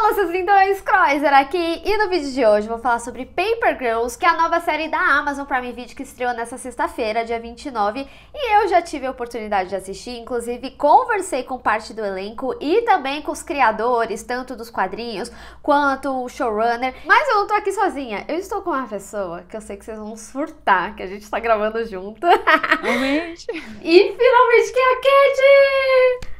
Fala, seus lindões, Croiser aqui, e no vídeo de hoje eu vou falar sobre Paper Girls, que é a nova série da Amazon Prime Video que estreou nessa sexta-feira, dia 29, e eu já tive a oportunidade de assistir, inclusive conversei com parte do elenco e também com os criadores, tanto dos quadrinhos quanto o showrunner, mas eu não tô aqui sozinha, eu estou com uma pessoa que eu sei que vocês vão surtar, que a gente tá gravando junto. Realmente. E finalmente que é a Kate!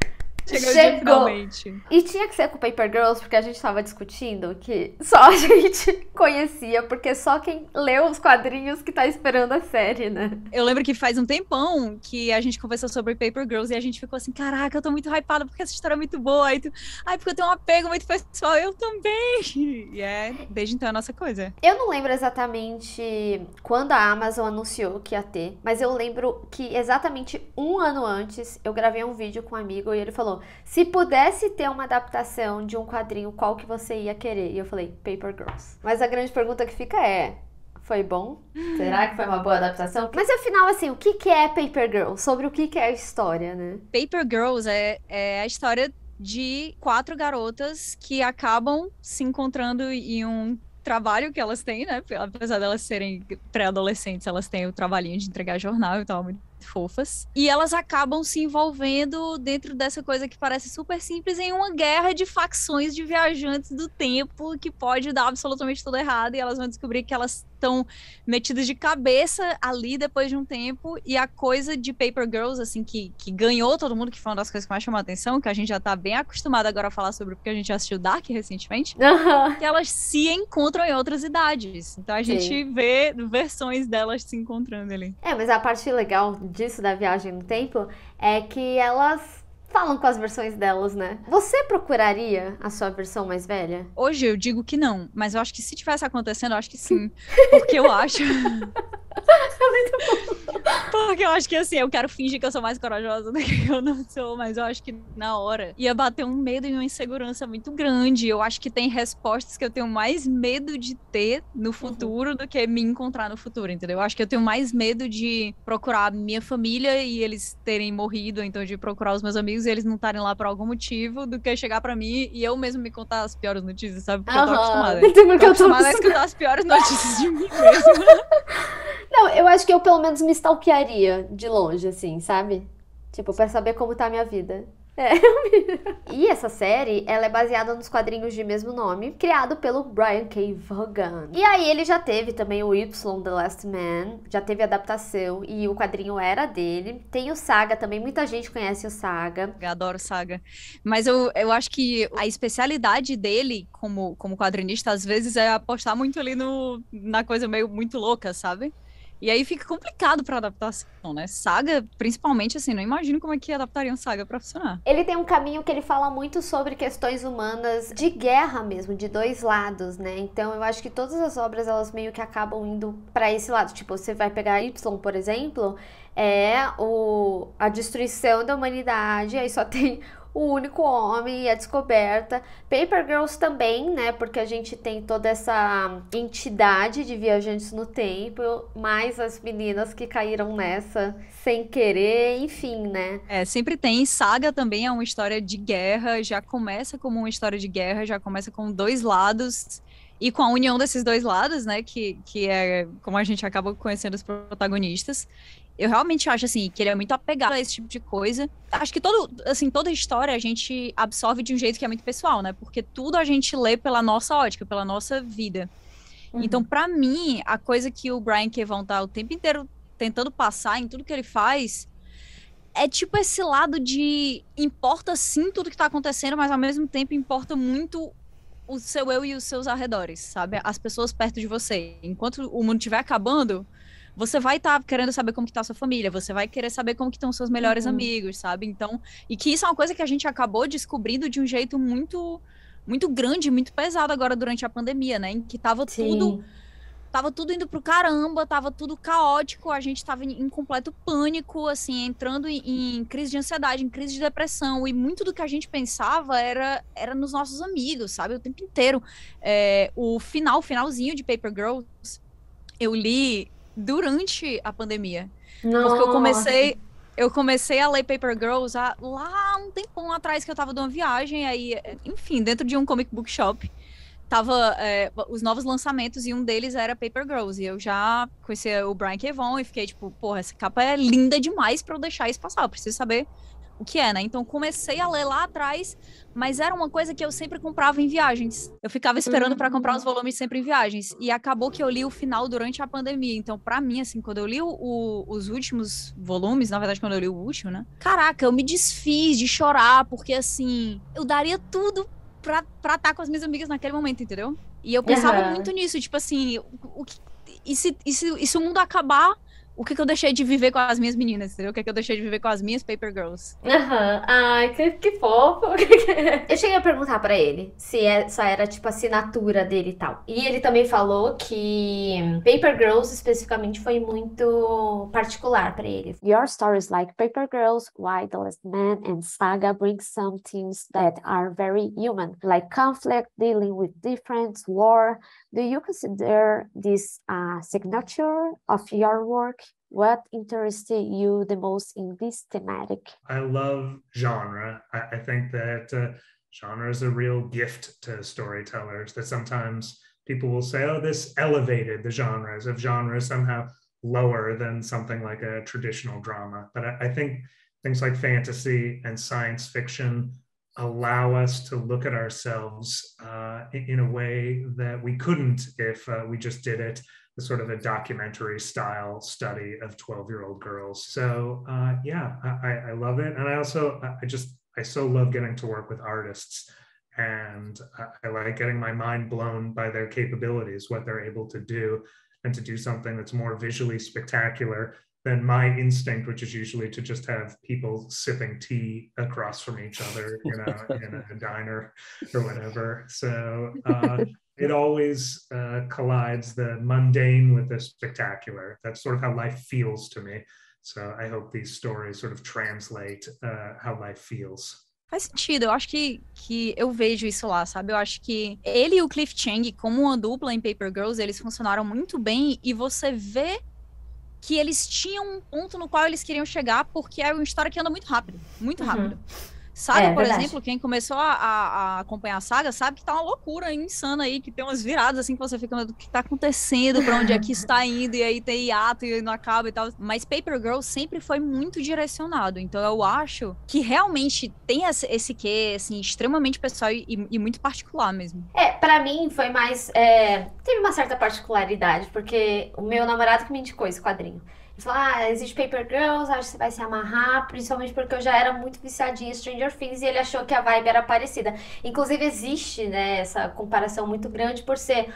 Chegou o dia finalmente. E tinha que ser com Paper Girls, porque a gente tava discutindo que só a gente conhecia, porque só quem leu os quadrinhos que tá esperando a série, né? Eu lembro que faz um tempão que a gente conversou sobre Paper Girls e a gente ficou assim, caraca, eu tô muito hypada porque essa história é muito boa. Aí tu, ai, porque eu tenho um apego muito pessoal, eu também. E desde então é a nossa coisa. Eu não lembro exatamente quando a Amazon anunciou que ia ter, mas eu lembro que exatamente um ano antes eu gravei um vídeo com um amigo e ele falou: se pudesse ter uma adaptação de um quadrinho, qual que você ia querer? E eu falei, Paper Girls. Mas a grande pergunta que fica é, foi bom? Será que foi uma boa adaptação? Mas afinal, assim, o que é Paper Girls? Sobre o que é a história, né? Paper Girls é a história de 4 garotas que acabam se encontrando em um trabalho que elas têm, né? Apesar delas serem pré-adolescentes, elas têm o trabalhinho de entregar jornal e tal, muito fofas. E elas acabam se envolvendo dentro dessa coisa que parece super simples em uma guerra de facções de viajantes do tempo que pode dar absolutamente tudo errado e elas vão descobrir que elas estão metidas de cabeça ali depois de um tempo. E a coisa de Paper Girls, assim, que ganhou todo mundo, que foi uma das coisas que mais chamou a atenção, que a gente já tá bem acostumado agora a falar sobre, porque a gente assistiu Dark recentemente, que elas se encontram em outras idades. Então a gente vê versões delas se encontrando ali. É, mas a parte legal disso da viagem no tempo é que elas falam com as versões delas, né? Você procuraria a sua versão mais velha? Hoje eu digo que não, mas eu acho que se tivesse acontecendo, eu acho que sim. Porque eu acho... Porque eu acho que assim, eu quero fingir que eu sou mais corajosa do que eu não sou, mas eu acho que na hora ia bater um medo e uma insegurança muito grande. Eu acho que tem respostas que eu tenho mais medo de ter no futuro do que me encontrar no futuro, entendeu? Eu acho que eu tenho mais medo de procurar minha família e eles terem morrido, então de procurar os meus amigos e eles não estarem lá por algum motivo, do que chegar pra mim e eu mesmo me contar as piores notícias, sabe? Porque eu tô acostumada. Tô acostumada a escutar as piores notícias de mim mesmo. Não, eu acho que eu pelo menos me stalkearia de longe, assim, sabe? Tipo, pra saber como tá a minha vida. E essa série, ela é baseada nos quadrinhos de mesmo nome, criado pelo Brian K. Vaughan. E aí ele já teve também o Y, The Last Man, já teve adaptação e o quadrinho era dele. Tem o Saga também, muita gente conhece o Saga. Eu adoro Saga. Mas eu acho que a especialidade dele como quadrinista, às vezes, é apostar muito ali na coisa meio muito louca, sabe? E aí fica complicado pra adaptação, né? Saga, principalmente, assim, não imagino como é que adaptariam Saga pra funcionar. Ele tem um caminho que ele fala muito sobre questões humanas de guerra mesmo, de dois lados, né? Então eu acho que todas as obras, elas meio que acabam indo pra esse lado. Tipo, você vai pegar Y, por exemplo, a destruição da humanidade, aí só tem o único homem e a descoberta. Paper Girls também, né? Porque a gente tem toda essa entidade de viajantes no tempo, mais as meninas que caíram nessa sem querer, enfim, né? Sempre tem. Saga também é uma história de guerra, já começa como uma história de guerra, já começa com dois lados. E com a união desses dois lados, né, que é como a gente acaba conhecendo os protagonistas. Eu realmente acho, assim, que ele é muito apegado a esse tipo de coisa. Acho que toda história a gente absorve de um jeito que é muito pessoal, né? Porque tudo a gente lê pela nossa ótica, pela nossa vida. Então, pra mim, a coisa que o Brian K. Vaughan tá o tempo inteiro tentando passar em tudo que ele faz é tipo esse lado de importa sim tudo que tá acontecendo, mas ao mesmo tempo importa muito o seu eu e os seus arredores, sabe? As pessoas perto de você. Enquanto o mundo estiver acabando, você vai estar querendo saber como que tá a sua família, você vai querer saber como que estão os seus melhores amigos, sabe? Então, e que isso é uma coisa que a gente acabou descobrindo de um jeito muito, muito grande, muito pesado agora durante a pandemia, né? Em que tava tudo indo pro caramba, tava tudo caótico, a gente tava em completo pânico, assim, entrando em crise de ansiedade, em crise de depressão, e muito do que a gente pensava era nos nossos amigos, sabe? O tempo inteiro. O finalzinho de Paper Girls, eu li durante a pandemia. Nossa. Porque eu comecei Eu comecei a ler Paper Girls lá um tempão atrás, que eu tava de uma viagem, aí, enfim, dentro de um comic book shop, tava os novos lançamentos, e um deles era Paper Girls, e eu já conhecia o Brian K. Vaughan, e fiquei tipo, porra, essa capa é linda demais pra eu deixar isso passar, eu preciso saber o que é, né? Então comecei a ler lá atrás, mas era uma coisa que eu sempre comprava em viagens. Eu ficava esperando para comprar os volumes sempre em viagens, e acabou que eu li o final durante a pandemia. Então, para mim, assim, quando eu li os últimos volumes, na verdade, quando eu li o último, né? Caraca, eu me desfiz de chorar, porque assim, eu daria tudo pra estar com as minhas amigas naquele momento, entendeu? E eu pensava muito nisso, tipo assim, e se o mundo acabar, o que eu deixei de viver com as minhas meninas, entendeu? O que eu deixei de viver com as minhas Paper Girls. Aham. Ai, que fofo. Eu cheguei a perguntar pra ele se essa era, tipo, a assinatura dele e tal. E ele também falou que Paper Girls, especificamente, foi muito particular pra ele. Your stories like Paper Girls, Why the Last Man and Saga bring some themes that are very human, like conflict, dealing with difference, war. Do you consider this a signature of your work? What interested you the most in this thematic? I love genre. I think that genre is a real gift to storytellers, that sometimes people will say, oh, this elevated the genres, if genre is somehow lower than something like a traditional drama. But I think things like fantasy and science fiction allow us to look at ourselves in a way that we couldn't if we just did it as sort of a documentary style study of 12-year-old girls. So yeah, I love it. And I so love getting to work with artists, and I like getting my mind blown by their capabilities, what they're able to do, and to do something that's more visually spectacular than my instinct, which is usually to just have people sipping tea across from each other, in a diner or whatever. So it always collides the mundane with the spectacular. That's sort of how life feels to me. So I hope these stories sort of translate how life feels. Faz sentido, eu acho que eu vejo isso lá, sabe? Eu acho que ele e o Cliff Chiang, como uma dupla em Paper Girls, eles funcionaram muito bem, e você vê que eles tinham um ponto no qual eles queriam chegar, porque é uma história que anda muito rápido, muito rápido. Saga, por exemplo, quem começou a acompanhar a Saga sabe que tá uma loucura insana aí, que tem umas viradas assim que você fica, o que tá acontecendo, pra onde é que está indo, e aí tem hiato e não acaba e tal. Mas Paper Girl sempre foi muito direcionado, então eu acho que realmente tem esse quê, assim, extremamente pessoal e muito particular mesmo. Pra mim foi mais, teve uma certa particularidade, porque o meu namorado que me indicou esse quadrinho. Ele falou, existe Paper Girls, acho que você vai se amarrar, principalmente porque eu já era muito viciadinha em Stranger Things, e ele achou que a vibe era parecida. Inclusive existe, né, essa comparação muito grande por ser,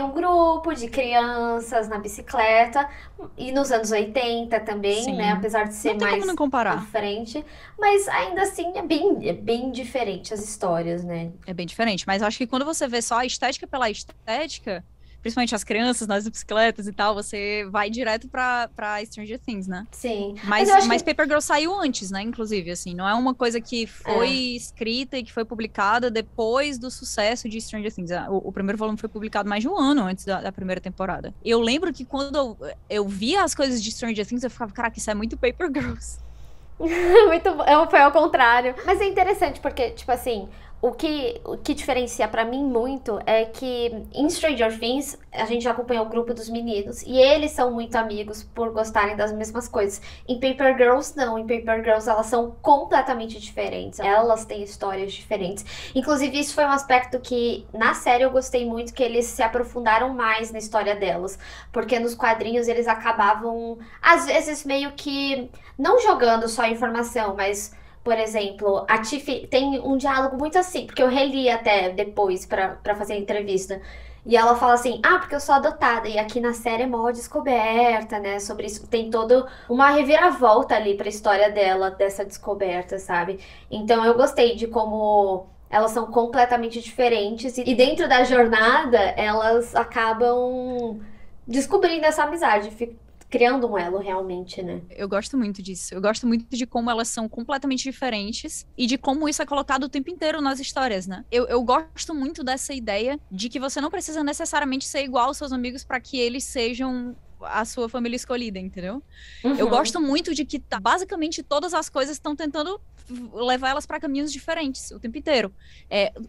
um grupo de crianças na bicicleta, e nos anos 80 também, sim, né, apesar de ser não tem mais como não comparar. à frente, mas ainda assim é bem diferente as histórias, né. É bem diferente, mas acho que quando você vê só a estética pela estética, principalmente as crianças nas bicicletas e tal, você vai direto pra Stranger Things, né? Sim. Mas Paper Girl saiu antes, né? Inclusive, assim, não é uma coisa que foi escrita e que foi publicada depois do sucesso de Stranger Things. O primeiro volume foi publicado mais de um ano antes da primeira temporada. Eu lembro que quando eu via as coisas de Stranger Things, eu ficava, caraca, isso é muito Paper Girls. Muito bom, foi ao contrário. Mas é interessante porque, tipo assim, o que diferencia pra mim muito é que em Stranger Things a gente já acompanhou o grupo dos meninos e eles são muito amigos por gostarem das mesmas coisas. Em Paper Girls não, em Paper Girls elas são completamente diferentes, elas têm histórias diferentes. Inclusive isso foi um aspecto que na série eu gostei muito, que eles se aprofundaram mais na história delas, porque nos quadrinhos eles acabavam às vezes meio que não jogando só informação, mas por exemplo, a Tiff tem um diálogo muito assim, porque eu reli até depois pra fazer a entrevista. E ela fala assim, porque eu sou adotada. E aqui na série é mó descoberta, né? Sobre isso, tem toda uma reviravolta ali pra história dela, dessa descoberta, sabe? Então eu gostei de como elas são completamente diferentes. E dentro da jornada, elas acabam descobrindo essa amizade, criando um elo realmente, né? Eu gosto muito disso. Eu gosto muito de como elas são completamente diferentes e de como isso é colocado o tempo inteiro nas histórias, né? Eu gosto muito dessa ideia de que você não precisa necessariamente ser igual aos seus amigos para que eles sejam a sua família escolhida, entendeu? Eu Uhum. gosto muito de que basicamente todas as coisas estão tentando levar elas para caminhos diferentes o tempo inteiro.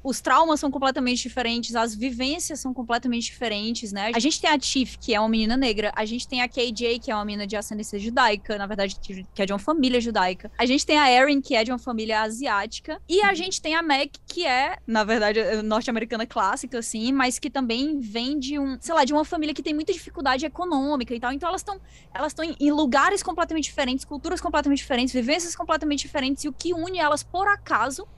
Os traumas são completamente diferentes, as vivências são completamente diferentes, né? A gente tem a Tiff, que é uma menina negra, a gente tem a KJ, que é uma menina de ascendência judaica, na verdade, que é de uma família judaica. A gente tem a Erin, que é de uma família asiática, e a gente tem a Meg, que é, na verdade, norte-americana clássica, assim, mas que também vem de de uma família que tem muita dificuldade econômica e tal. Então elas estão em lugares completamente diferentes, culturas completamente diferentes, vivências completamente diferentes, e o que une elas, por acaso,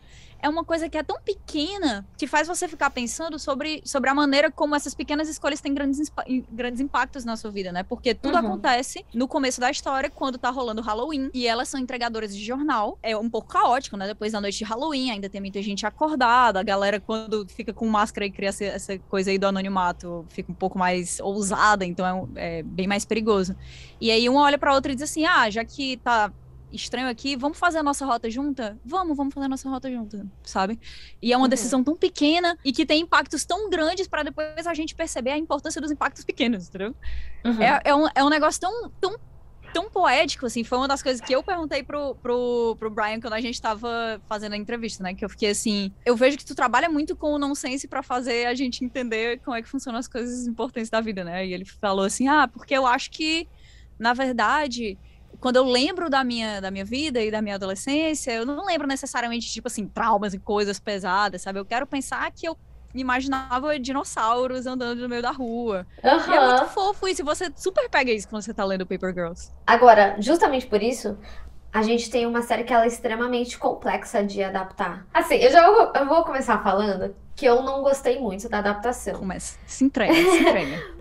é uma coisa que é tão pequena que faz você ficar pensando sobre a maneira como essas pequenas escolhas têm grandes impactos na sua vida, né? Porque tudo acontece no começo da história, quando tá rolando Halloween, e elas são entregadoras de jornal. É um pouco caótico, né? Depois da noite de Halloween, ainda tem muita gente acordada, a galera, quando fica com máscara e cria essa coisa aí do anonimato, fica um pouco mais ousada, então é bem mais perigoso. E aí uma olha pra outra e diz assim, já que tá estranho aqui, vamos fazer a nossa rota junta? Vamos fazer a nossa rota junta, sabe? E é uma decisão tão pequena e que tem impactos tão grandes para depois a gente perceber a importância dos impactos pequenos, entendeu? É um negócio tão poético, assim. Foi uma das coisas que eu perguntei pro Brian quando a gente tava fazendo a entrevista, né? Que eu fiquei assim, eu vejo que tu trabalha muito com o nonsense pra fazer a gente entender como é que funcionam as coisas importantes da vida, né? E ele falou assim, porque eu acho que, na verdade, quando eu lembro da minha vida e da minha adolescência, eu não lembro necessariamente, tipo assim, traumas e coisas pesadas, sabe? Eu quero pensar que eu imaginava dinossauros andando no meio da rua. E é muito fofo isso, e você super pega isso quando você tá lendo Paper Girls. Agora, justamente por isso, a gente tem uma série que ela é extremamente complexa de adaptar. Assim, eu vou começar falando que eu não gostei muito da adaptação. Começa, se entrega.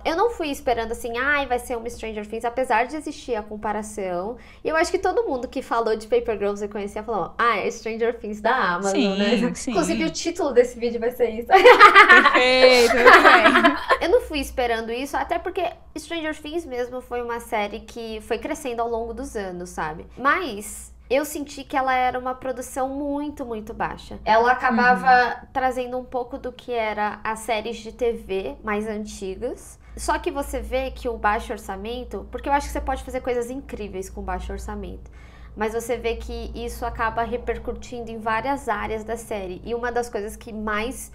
Eu não fui esperando assim, vai ser uma Stranger Things, apesar de existir a comparação. E eu acho que todo mundo que falou de Paper Girls e conhecia falou, é Stranger Things da Amazon, né? Sim. Inclusive o título desse vídeo vai ser isso. Perfeito, muito bem. Eu não fui esperando isso, até porque Stranger Things mesmo foi uma série que foi crescendo ao longo dos anos, sabe? Mas eu senti que ela era uma produção muito, muito baixa. Ela acabava trazendo um pouco do que era as séries de TV mais antigas. Só que você vê que o baixo orçamento, porque eu acho que você pode fazer coisas incríveis com baixo orçamento, mas você vê que isso acaba repercutindo em várias áreas da série. E uma das coisas que mais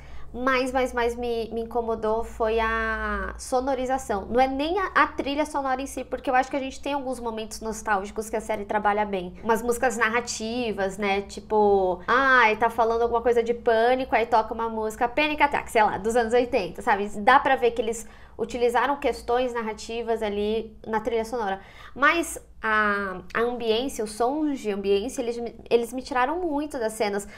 me incomodou foi a sonorização. Não é nem a trilha sonora em si, porque eu acho que a gente tem alguns momentos nostálgicos que a série trabalha bem. Umas músicas narrativas, né? Tipo, tá falando alguma coisa de pânico, aí toca uma música Panic Attack, sei lá, dos anos 80, sabe? Dá pra ver que eles utilizaram questões narrativas ali na trilha sonora. Mas a ambiência, os sons de ambiência, eles me tiraram muito das cenas,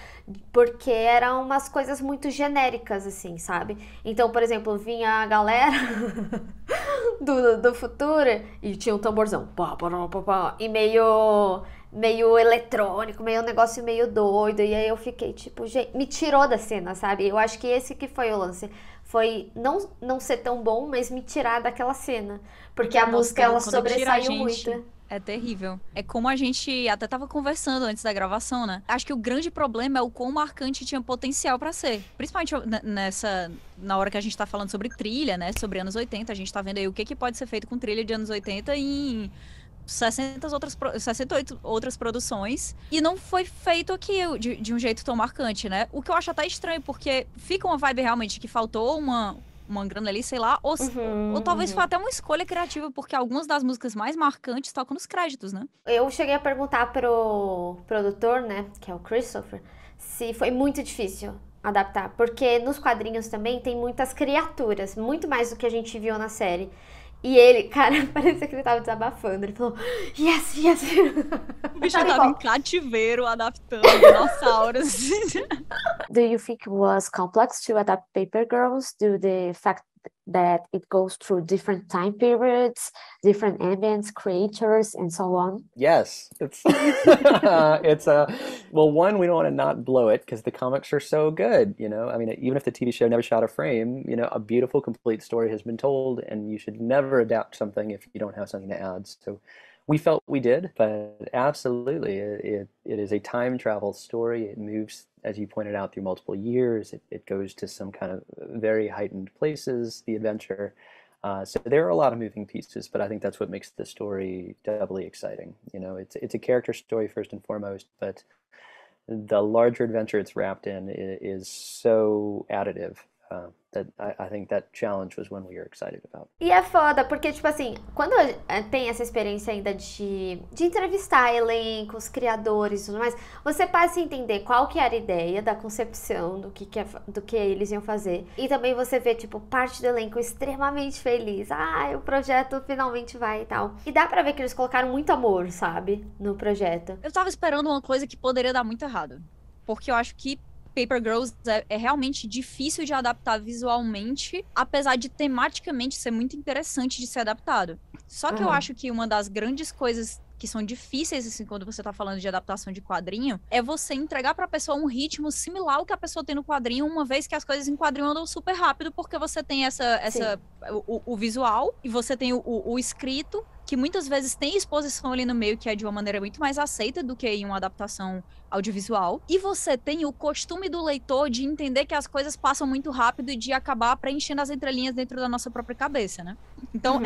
porque eram umas coisas muito genéricas, assim, sabe? Então, por exemplo, vinha a galera do futuro e tinha um tamborzão, e meio eletrônico, meio um negócio meio doido, e aí eu fiquei tipo, gente, me tirou da cena, sabe? Eu acho que esse que foi o lance. Foi não ser tão bom, mas me tirar daquela cena. Porque a música, ela sobressaiu muito. É terrível. É como a gente até tava conversando antes da gravação, né? Acho que o grande problema é o quão marcante tinha potencial pra ser. Principalmente na hora que a gente tá falando sobre trilha, né? Sobre anos 80, a gente tá vendo aí o que pode ser feito com trilha de anos 80 em 68 outras produções, e não foi feito aqui de um jeito tão marcante, né? O que eu acho até estranho, porque fica uma vibe realmente que faltou uma grana ali, sei lá, ou talvez foi até uma escolha criativa, porque algumas das músicas mais marcantes tocam nos créditos, né? Eu cheguei a perguntar pro produtor, né, que é o Christopher, se foi muito difícil adaptar, porque nos quadrinhos também tem muitas criaturas, muito mais do que a gente viu na série. E ele, cara, parecia que ele tava desabafando. Ele falou, yes. O bicho tava em cativeiro, adaptando dinossauros. Do you think it was complex to adapt Paper Girls due to the fact that it goes through different time periods, different ambience, creators, and so on? Yes, it's well, one, we don't want to not blow it because the comics are so good, you know. I mean, even if the TV show never shot a frame, you know, a beautiful, complete story has been told, and you should never adapt something if you don't have something to add. So we felt we did, but absolutely, it is a time travel story. It moves, as you pointed out, through multiple years. It goes to some kind of very heightened places, the adventure. So there are a lot of moving pieces, but I think that's what makes the story doubly exciting. You know, it's a character story first and foremost, but the larger adventure it's wrapped in is so additive that I think that challenge was one we were excited about. E é foda, porque, tipo assim, quando tem essa experiência ainda de entrevistar elencos, criadores e tudo mais, você passa a entender qual que era a ideia da concepção do que eles iam fazer. E também você vê, tipo, parte do elenco extremamente feliz. Ah, o projeto finalmente vai e tal. E dá pra ver que eles colocaram muito amor, sabe, no projeto. Eu tava esperando uma coisa que poderia dar muito errado. Porque eu acho que Paper Girls é realmente difícil de adaptar visualmente, apesar de tematicamente ser muito interessante de ser adaptado. Só que eu acho que uma das grandes coisas que são difíceis, assim, quando você tá falando de adaptação de quadrinho, é você entregar pra pessoa um ritmo similar ao que a pessoa tem no quadrinho, uma vez que as coisas em quadrinho andam super rápido, porque você tem o visual e você tem o escrito, que muitas vezes tem exposição ali no meio, que é de uma maneira muito mais aceita do que em uma adaptação audiovisual. E você tem o costume do leitor de entender que as coisas passam muito rápido e de acabar preenchendo as entrelinhas dentro da nossa própria cabeça, né? Então,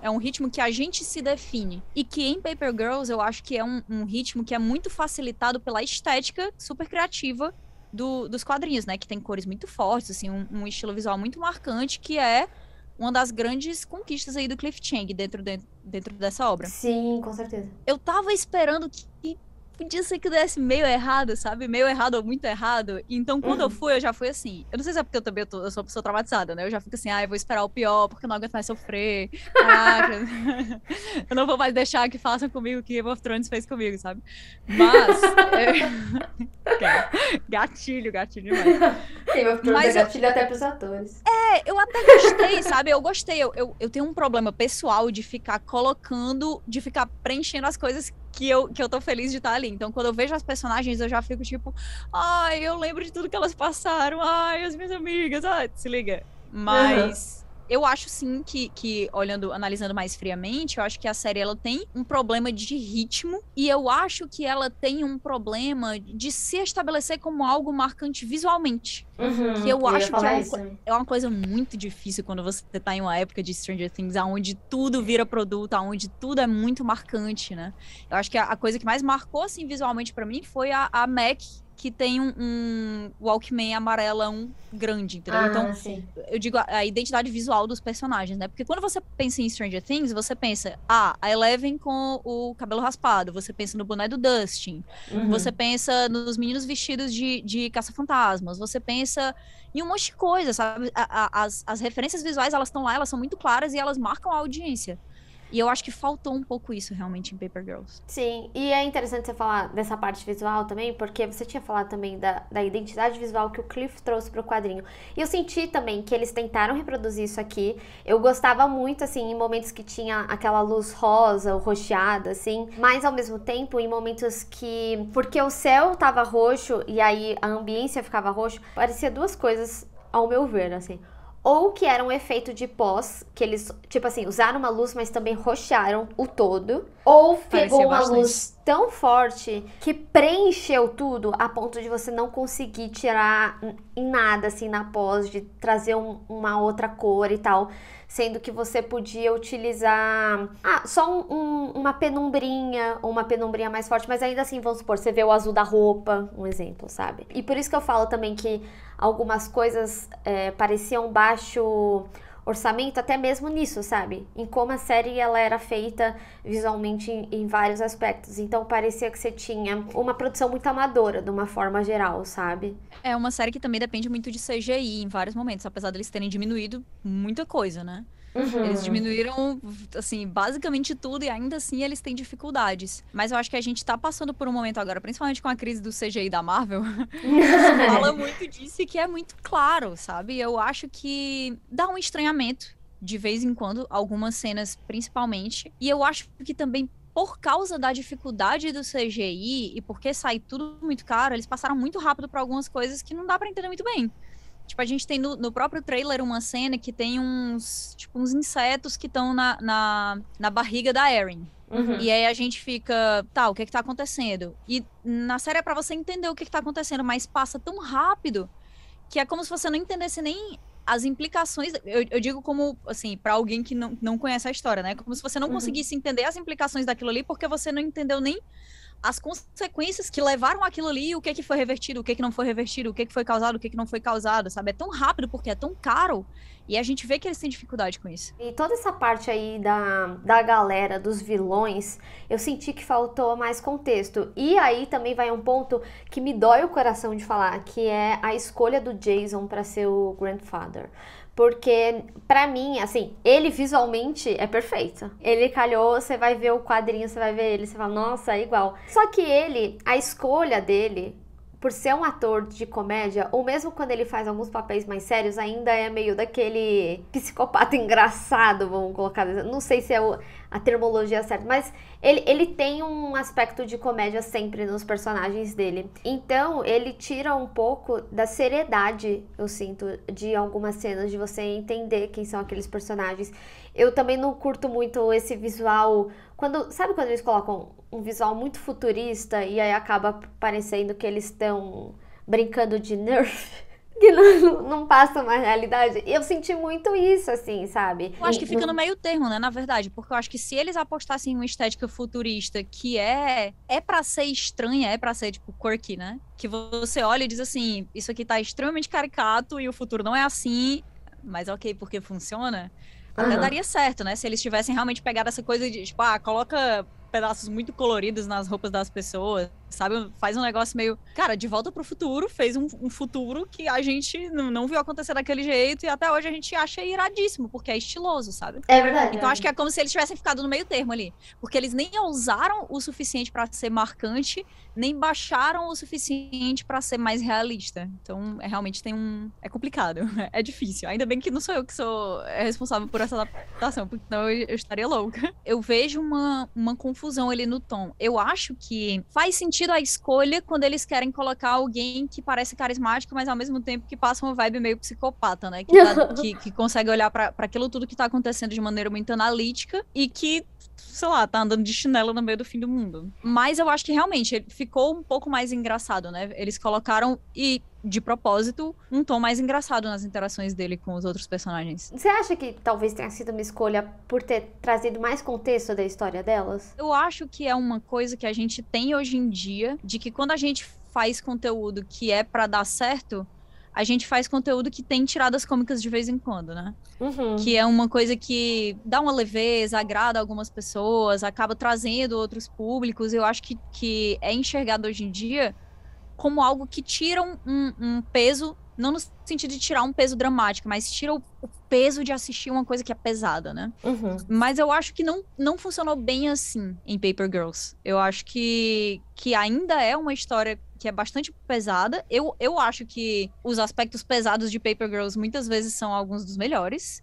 é um ritmo que a gente se define. E que em Paper Girls, eu acho que é um ritmo que é muito facilitado pela estética super criativa dos quadrinhos, né? Que tem cores muito fortes, assim, um estilo visual muito marcante, que é uma das grandes conquistas aí do Cliff Chiang dentro dessa obra. Sim, com certeza. Eu tava esperando que podia ser que desse meio errado, sabe? Meio errado ou muito errado. Então, quando eu já fui assim. Eu não sei se é porque eu sou uma pessoa traumatizada, né? Eu já fico assim, eu vou esperar o pior, porque eu não aguento mais sofrer. Caraca. Eu não vou mais deixar que façam comigo o que Game of Thrones fez comigo, sabe? Mas... Gatilho demais. Game of Thrones é gatilho até pros atores. Eu até gostei, sabe? Eu gostei. Eu tenho um problema pessoal de ficar de ficar preenchendo as coisas que eu tô feliz de estar ali. Então, quando eu vejo as personagens, eu já fico tipo, eu lembro de tudo que elas passaram, as minhas amigas, se liga. Mas eu acho sim que analisando mais friamente, eu acho que a série ela tem um problema de ritmo e eu acho que ela tem um problema de se estabelecer como algo marcante visualmente. Que eu acho que é uma coisa muito difícil quando você tá em uma época de Stranger Things, onde tudo vira produto, onde tudo é muito marcante, né? Eu acho que a coisa que mais marcou, assim, visualmente pra mim foi a Mac, que tem um Walkman amarelão grande, entendeu? Então, sim. Eu digo a identidade visual dos personagens, né? Porque quando você pensa em Stranger Things, você pensa, a Eleven com o cabelo raspado, você pensa no boné do Dustin, você pensa nos meninos vestidos de caça-fantasmas, você pensa em um monte de coisa, sabe? As referências visuais, elas estão lá, elas são muito claras e elas marcam a audiência. E eu acho que faltou um pouco isso realmente em Paper Girls. Sim, e é interessante você falar dessa parte visual também, porque você tinha falado também da identidade visual que o Cliff trouxe pro quadrinho. E eu senti também que eles tentaram reproduzir isso aqui. Eu gostava muito, assim, em momentos que tinha aquela luz rosa ou roxeada, assim, mas ao mesmo tempo em momentos que... Porque o céu tava roxo e aí a ambiência ficava roxo, parecia duas coisas, ao meu ver, assim. Ou que era um efeito de pós, que eles, tipo assim, usaram uma luz, mas também roxearam o todo. Ou pegou uma luz tão forte que preencheu tudo a ponto de você não conseguir tirar em nada, assim, na pós, de trazer uma outra cor e tal. Sendo que você podia utilizar só uma penumbrinha, ou uma penumbrinha mais forte, mas ainda assim, vamos supor, você vê o azul da roupa, um exemplo, sabe? E por isso que eu falo também que algumas coisas pareciam baixo orçamento, até mesmo nisso, sabe? Em como a série ela era feita visualmente em vários aspectos. Então parecia que você tinha uma produção muito amadora, de uma forma geral, sabe? É uma série que também depende muito de CGI em vários momentos, apesar deles terem diminuído muita coisa, né? Eles diminuíram, assim, basicamente tudo e ainda assim eles têm dificuldades. Mas eu acho que a gente tá passando por um momento agora, principalmente com a crise do CGI da Marvel, que fala muito disso e que é muito claro, sabe? Eu acho que dá um estranhamento, de vez em quando, algumas cenas principalmente. E eu acho que também, por causa da dificuldade do CGI e porque sai tudo muito caro, eles passaram muito rápido por algumas coisas que não dá pra entender muito bem. Tipo, a gente tem no próprio trailer uma cena que tem uns insetos que estão na barriga da Erin. E aí a gente fica, o que tá acontecendo? E na série é pra você entender o que tá acontecendo, mas passa tão rápido que é como se você não entendesse nem as implicações, eu digo como, assim, pra alguém que não conhece a história, né? Como se você não conseguisse entender as implicações daquilo ali, porque você não entendeu nem as consequências que levaram aquilo ali, o que foi revertido, o que não foi revertido, o que foi causado, o que não foi causado, sabe? É tão rápido porque é tão caro, e a gente vê que eles têm dificuldade com isso. E toda essa parte aí da galera, dos vilões, eu senti que faltou mais contexto. E aí também vai um ponto que me dói o coração de falar, que é a escolha do Jason pra ser o Grandfather. Porque, pra mim, assim, ele visualmente é perfeito. Ele calhou, você vai ver o quadrinho, você vai ver ele, você fala, nossa, é igual. Só que ele, a escolha dele, por ser um ator de comédia, ou mesmo quando ele faz alguns papéis mais sérios, ainda é meio daquele psicopata engraçado, vamos colocar. Não sei se é a termologia certa, mas ele tem um aspecto de comédia sempre nos personagens dele. Então, ele tira um pouco da seriedade, eu sinto, de algumas cenas, de você entender quem são aqueles personagens. Eu também não curto muito esse visual. Sabe quando eles colocam um visual muito futurista e aí acaba parecendo que eles estão brincando de Nerf? Que não passa uma realidade. E eu senti muito isso, assim, sabe? Eu acho que fica no meio termo, né, na verdade. Porque eu acho que se eles apostassem em uma estética futurista que é pra ser estranha, é pra ser, tipo, quirky, né? Que você olha e diz assim, isso aqui tá extremamente caricato e o futuro não é assim, mas ok, porque funciona. Até daria certo, né? Se eles tivessem realmente pegado essa coisa de, tipo, coloca pedaços muito coloridos nas roupas das pessoas, sabe? Faz um negócio meio... Cara, De Volta pro Futuro fez um futuro que a gente não viu acontecer daquele jeito e até hoje a gente acha iradíssimo, porque é estiloso, sabe? É verdade. Então acho que é como se eles tivessem ficado no meio termo ali. Porque eles nem ousaram o suficiente pra ser marcante, nem baixaram o suficiente pra ser mais realista. Então, realmente tem é complicado. É difícil. Ainda bem que não sou eu que sou responsável por essa adaptação, porque senão eu estaria louca. Eu vejo uma confusão ali no tom. Eu acho que faz sentido a escolha quando eles querem colocar alguém que parece carismático, mas ao mesmo tempo que passa uma vibe meio psicopata, né? Que consegue olhar pra aquilo tudo que tá acontecendo de maneira muito analítica e que, sei lá, tá andando de chinelo no meio do fim do mundo. Mas eu acho que realmente ele ficou um pouco mais engraçado, né? Eles colocaram, e de propósito, um tom mais engraçado nas interações dele com os outros personagens. Você acha que talvez tenha sido uma escolha por ter trazido mais contexto da história delas? Eu acho que é uma coisa que a gente tem hoje em dia, de que quando a gente faz conteúdo que é pra dar certo, a gente faz conteúdo que tem tiradas cômicas de vez em quando, né? Que é uma coisa que dá uma leveza, agrada algumas pessoas, acaba trazendo outros públicos. Eu acho que é enxergado hoje em dia como algo que tira um peso, não no sentido de tirar um peso dramático, mas tira o peso de assistir uma coisa que é pesada, né? Mas eu acho que não funcionou bem assim em Paper Girls. Eu acho que ainda é uma história que é bastante pesada. Eu acho que os aspectos pesados de Paper Girls muitas vezes são alguns dos melhores.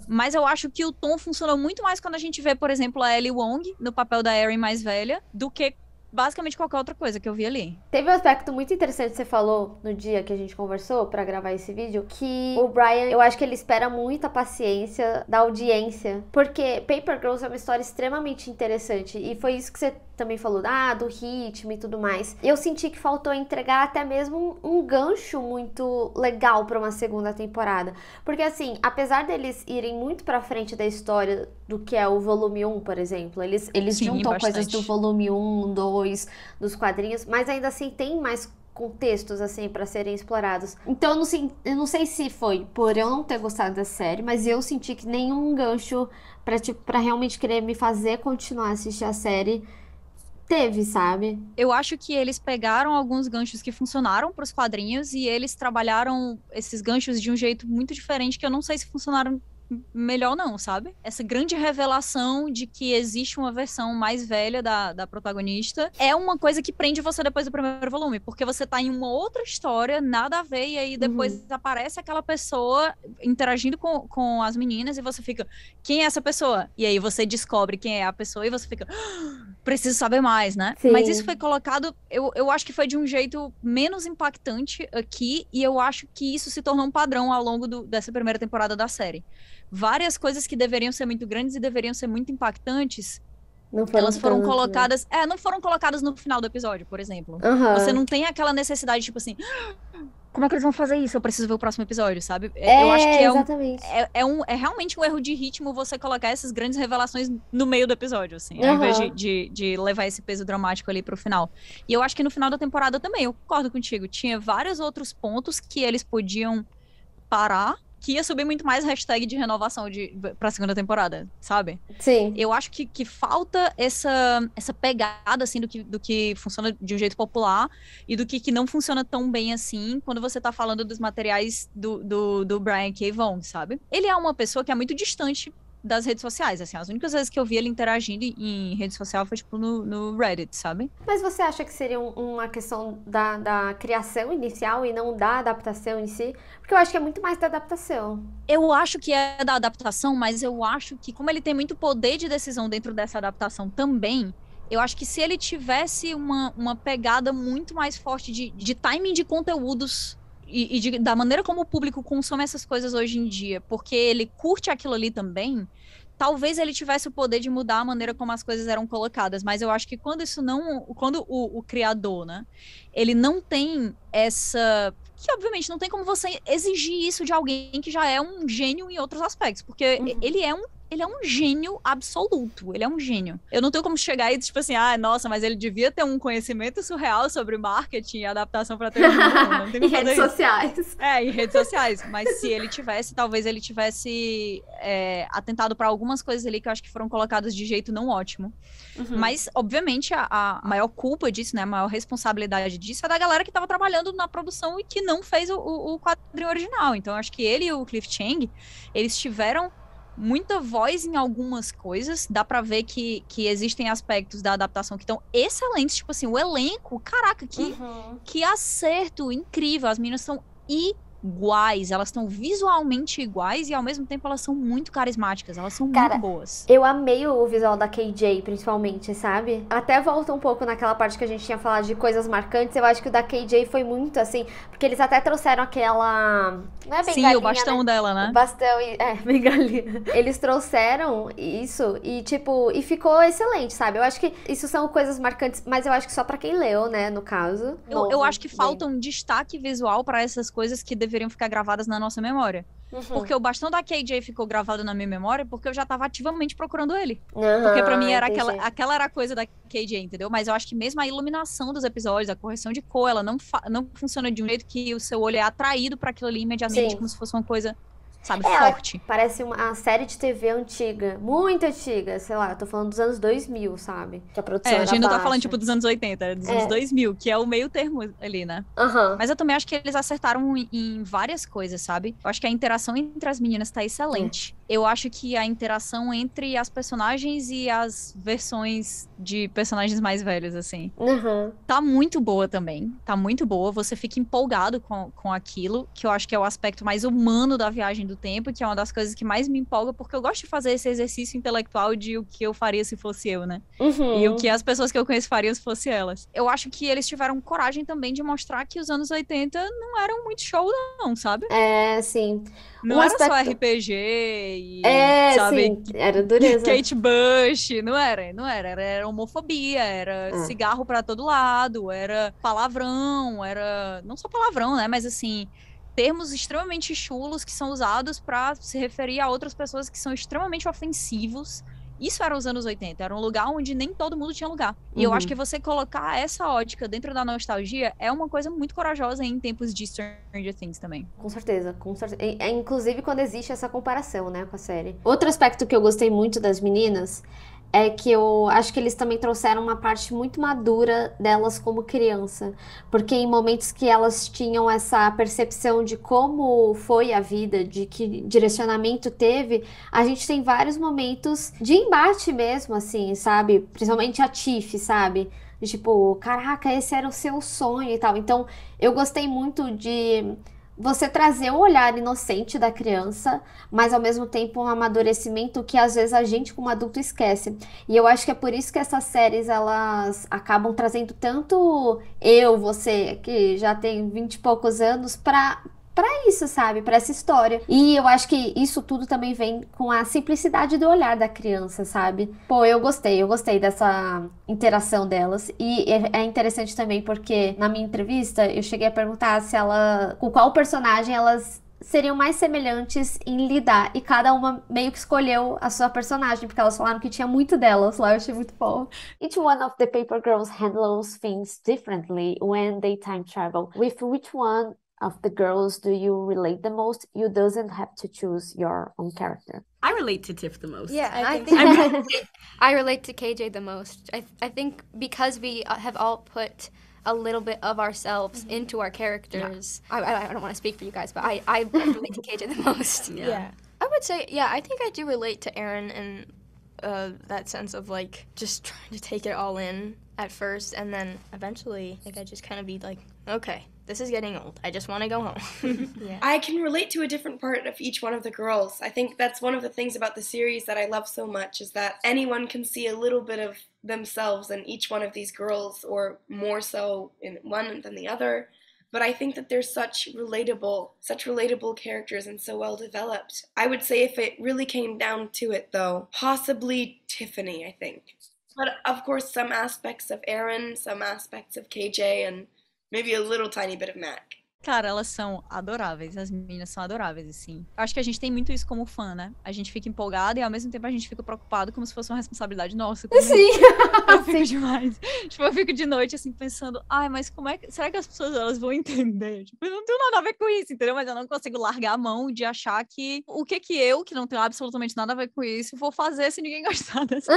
Mas eu acho que o tom funcionou muito mais quando a gente vê, por exemplo, a Ellie Wong no papel da Erin mais velha, do que basicamente qualquer outra coisa que eu vi ali. Teve um aspecto muito interessante que você falou no dia que a gente conversou pra gravar esse vídeo, que o Brian, eu acho que ele espera muito a paciência da audiência, porque Paper Girls é uma história extremamente interessante, e foi isso que você também falou, do ritmo e tudo mais. Eu senti que faltou entregar até mesmo um gancho muito legal pra uma segunda temporada, porque assim, apesar deles irem muito pra frente da história do que é o volume 1, por exemplo, eles Sim, juntam bastante. coisas do volume 1, 2, dos quadrinhos, mas ainda assim tem mais contextos assim para serem explorados. Então eu não sei se foi por eu não ter gostado da série, mas eu senti que nenhum gancho para realmente querer me fazer continuar a assistir a série teve, sabe? Eu acho que eles pegaram alguns ganchos que funcionaram pros quadrinhos e eles trabalharam esses ganchos de um jeito muito diferente, que eu não sei se funcionaram melhor não, sabe? Essa grande revelação de que existe uma versão mais velha da protagonista é uma coisa que prende você depois do primeiro volume, porque você tá em uma outra história, nada a ver, e aí depois aparece aquela pessoa interagindo com as meninas e você fica, quem é essa pessoa? E aí você descobre quem é a pessoa e você fica, preciso saber mais, né? Sim. Mas isso foi colocado, eu acho que foi de um jeito menos impactante aqui, e eu acho que isso se tornou um padrão ao longo dessa primeira temporada da série. Várias coisas que deveriam ser muito grandes e deveriam ser muito impactantes, elas foram colocadas... não foram colocadas no final do episódio, por exemplo. Você não tem aquela necessidade, tipo assim... como é que eles vão fazer isso? Eu preciso ver o próximo episódio, sabe? Eu acho que exatamente. é realmente um erro de ritmo você colocar essas grandes revelações no meio do episódio, assim, ao invés de levar esse peso dramático ali pro final. E eu acho que no final da temporada também, eu concordo contigo, tinha vários outros pontos que eles podiam parar, que ia subir muito mais hashtag de renovação pra segunda temporada, sabe? Sim. Eu acho que falta essa pegada, assim, do que funciona de um jeito popular e do que não funciona tão bem assim quando você tá falando dos materiais do Brian K. Vaughan, sabe? Ele é uma pessoa que é muito distante das redes sociais, assim, as únicas vezes que eu vi ele interagindo em rede social foi, tipo, no Reddit, sabe? Mas você acha que seria uma questão da criação inicial e não da adaptação em si? Porque eu acho que é muito mais da adaptação. Eu acho que é da adaptação, mas eu acho que, como ele tem muito poder de decisão dentro dessa adaptação também, eu acho que se ele tivesse uma pegada muito mais forte de timing de conteúdos e da maneira como o público consome essas coisas hoje em dia, porque ele curte aquilo ali também, talvez ele tivesse o poder de mudar a maneira como as coisas eram colocadas, mas eu acho que quando o criador, né, ele não tem essa... Que, obviamente, não tem como você exigir isso de alguém que já é um gênio em outros aspectos, porque ele é um gênio absoluto, ele é um gênio. Eu não tenho como chegar e, tipo assim, nossa, mas ele devia ter um conhecimento surreal sobre marketing e adaptação pra televisão. Não tem como fazer redes sociais. em redes sociais. Mas se ele tivesse, talvez ele tivesse atentado pra algumas coisas ali que eu acho que foram colocadas de jeito não ótimo. Mas, obviamente, a maior culpa disso, né, a maior responsabilidade disso é da galera que tava trabalhando na produção e que não fez o quadrinho original. Então, eu acho que ele e o Cliff Chiang, eles tiveram muita voz em algumas coisas, dá pra ver que existem aspectos da adaptação que estão excelentes, tipo assim, o elenco, caraca, que acerto incrível, as meninas são iguais, elas estão visualmente iguais e ao mesmo tempo elas são muito carismáticas, elas são muito boas. Eu amei o visual da KJ, principalmente, sabe? Até volta um pouco naquela parte que a gente tinha falado de coisas marcantes, eu acho que o da KJ foi muito assim, porque eles até trouxeram aquela... Não é bengalinha, sim, o bastão, né, dela, né? O bastão, bengalinha. Eles trouxeram isso e, tipo, e ficou excelente, sabe? Eu acho que isso são coisas marcantes, mas eu acho que só pra quem leu, né, no caso. Eu acho que falta um destaque visual pra essas coisas que deveriam ficar gravadas na nossa memória. Porque o bastão da KJ ficou gravado na minha memória porque eu já tava ativamente procurando ele. Porque pra mim era aquela era a coisa da KJ, entendeu? Mas eu acho que mesmo a iluminação dos episódios, a correção de cor, ela não funciona de um jeito que o seu olho é atraído pra aquilo ali imediatamente, como se fosse uma coisa, sabe, forte. Parece uma série de TV antiga, muito antiga, sei lá, eu tô falando dos anos 2000, sabe? Que a produção era a gente não tá baixa. falando, tipo, dos anos 80, dos anos 2000, que é o meio termo ali, né? Mas eu também acho que eles acertaram em várias coisas, sabe? Eu acho que a interação entre as meninas tá excelente. Eu acho que a interação entre as personagens e as versões de personagens mais velhos, assim, tá muito boa também. Tá muito boa. Você fica empolgado com aquilo, que eu acho que é o aspecto mais humano da viagem do tempo, que é uma das coisas que mais me empolga, porque eu gosto de fazer esse exercício intelectual de o que eu faria se fosse eu, né? E o que as pessoas que eu conheço fariam se fosse elas. Eu acho que eles tiveram coragem também de mostrar que os anos 80 não eram muito show, não, sabe? Sim. Não era só RPG e, sabe? Sim, era dureza. Kate Bush, não era homofobia, era cigarro pra todo lado, era palavrão, era... Não só palavrão, né? Mas, assim, termos extremamente chulos que são usados pra se referir a outras pessoas que são extremamente ofensivos. Isso era os anos 80, era um lugar onde nem todo mundo tinha lugar. E eu acho que você colocar essa ótica dentro da nostalgia é uma coisa muito corajosa em tempos de Stranger Things também. Com certeza, com certeza. Inclusive quando existe essa comparação, né, com a série. Outro aspecto que eu gostei muito das meninas é que eu acho que eles também trouxeram uma parte muito madura delas como criança. Porque em momentos que elas tinham essa percepção de como foi a vida, de que direcionamento teve, a gente tem vários momentos de embate mesmo, assim, sabe? Principalmente a Tiff, sabe? De tipo, caraca, esse era o seu sonho e tal. Então, eu gostei muito de você trazer o olhar inocente da criança, mas ao mesmo tempo um amadurecimento que às vezes a gente como adulto esquece. E eu acho que é por isso que essas séries, elas acabam trazendo tanto você, que já tem 20 e poucos anos, pra pra isso, sabe? Pra essa história. E eu acho que isso tudo também vem com a simplicidade do olhar da criança, sabe? Pô, eu gostei dessa interação delas. E é interessante também porque na minha entrevista eu cheguei a perguntar se com qual personagem elas seriam mais semelhantes em lidar. E cada uma meio que escolheu a sua personagem, porque elas falaram que tinha muito delas lá, eu achei muito bom. Each one of the Paper Girls handles things differently when they time travel. With which one of the girls do you relate the most? You doesn't have to choose your own character. I relate to Tiff the most. Yeah, I think I relate to KJ the most. I think because we have all put a little bit of ourselves into our characters. Yeah. I don't want to speak for you guys, but I relate to KJ the most. Yeah. I would say, I think I do relate to Aaron in that sense of like just trying to take it all in at first, and then eventually I think I just kind of be like, okay, this is getting old. I just want to go home. Yeah. I can relate to a different part of each one of the girls. I think that's one of the things about the series that I love so much, is that anyone can see a little bit of themselves in each one of these girls, or more so in one than the other. But I think that they're such relatable characters and so well developed. I would say if it really came down to it, though, possibly Tiffany, I think. But of course, some aspects of Aaron, some aspects of KJ, and maybe a little tiny bit of Mac. Cara, elas são adoráveis, as meninas são adoráveis, assim. Acho que a gente tem muito isso como fã, né? A gente fica empolgado e ao mesmo tempo a gente fica preocupado como se fosse uma responsabilidade nossa. Sim! Eu fico demais. Tipo, eu fico de noite, assim, pensando, mas como é que... Será que as pessoas, elas vão entender? Tipo, eu não tenho nada a ver com isso, entendeu? Mas eu não consigo largar a mão de achar que o que eu, que não tenho absolutamente nada a ver com isso, vou fazer se ninguém gostar dessa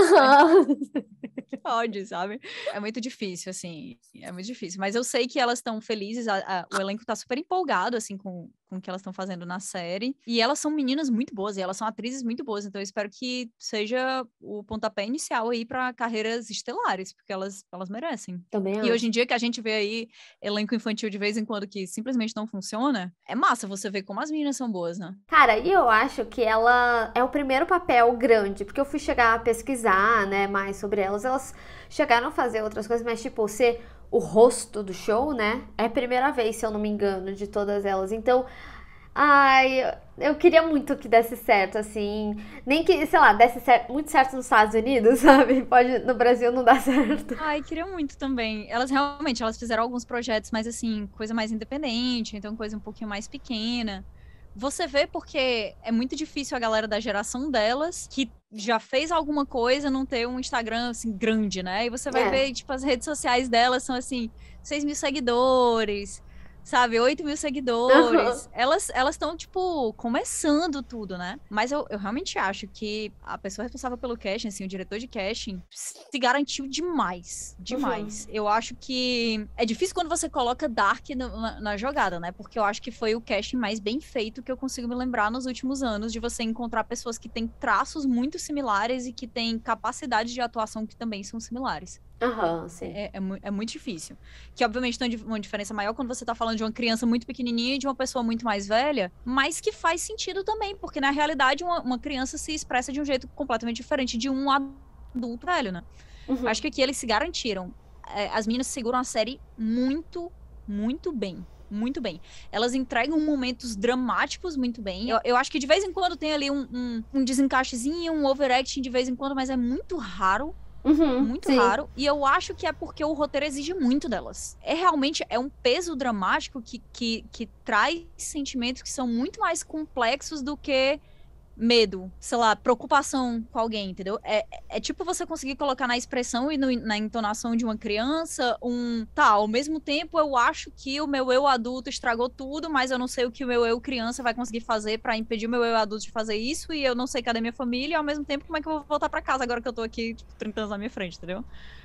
Pode, sabe? É muito difícil, assim. É muito difícil. Mas eu sei que elas estão felizes, o elenco tá super empolgado, assim, com o que elas estão fazendo na série. E elas são meninas muito boas, e elas são atrizes muito boas. Então eu espero que seja o pontapé inicial aí pra carreiras estelares, porque elas merecem. Também acho. E hoje em dia que a gente vê aí elenco infantil de vez em quando que simplesmente não funciona, é massa você ver como as meninas são boas, né? Cara, e eu acho que ela é o primeiro papel grande, porque eu fui chegar a pesquisar, né, mais sobre elas. Elas chegaram a fazer outras coisas, mas tipo, ser o rosto do show, né? É a primeira vez, se eu não me engano, de todas elas. Então, eu queria muito que desse certo, assim. Nem que, sei lá, desse certo, muito certo nos Estados Unidos, sabe? No Brasil não dá certo. Queria muito também. Elas fizeram alguns projetos, mas assim, coisa mais independente, então coisa um pouquinho mais pequena. Você vê porque é muito difícil a galera da geração delas, que já fez alguma coisa, não ter um Instagram, assim, grande, né? E você vai ver, tipo, as redes sociais delas são, assim, 6 mil seguidores, sabe? 8 mil seguidores. Elas estão, tipo, começando tudo, né? Mas eu realmente acho que a pessoa responsável pelo casting, assim, o diretor de casting, se garantiu demais. Demais. Eu acho que é difícil quando você coloca Dark na jogada, né? Porque eu acho que foi o casting mais bem feito que eu consigo me lembrar nos últimos anos, de você encontrar pessoas que têm traços muito similares e que têm capacidade de atuação que também são similares. Sim. É muito difícil. Que, obviamente, tem uma diferença maior quando você tá falando de uma criança muito pequenininha e de uma pessoa muito mais velha, mas que faz sentido também, porque, na realidade, uma criança se expressa de um jeito completamente diferente de um adulto velho, né? Acho que aqui eles se garantiram. As meninas seguram a série muito, muito bem. Muito bem. Elas entregam momentos dramáticos muito bem. Eu acho que de vez em quando tem ali um desencaixezinho, um overacting de vez em quando, mas é muito raro. Muito raro. E eu acho que é porque o roteiro exige muito delas. Realmente um peso dramático que traz sentimentos que são muito mais complexos do que medo, sei lá, preocupação com alguém, entendeu? É tipo você conseguir colocar na expressão e na entonação de uma criança ao mesmo tempo eu acho que o meu eu adulto estragou tudo, mas eu não sei o que o meu eu criança vai conseguir fazer pra impedir o meu eu adulto de fazer isso, e eu não sei cadê minha família, e ao mesmo tempo como é que eu vou voltar pra casa agora que eu tô aqui, tipo, 30 anos na minha frente, entendeu?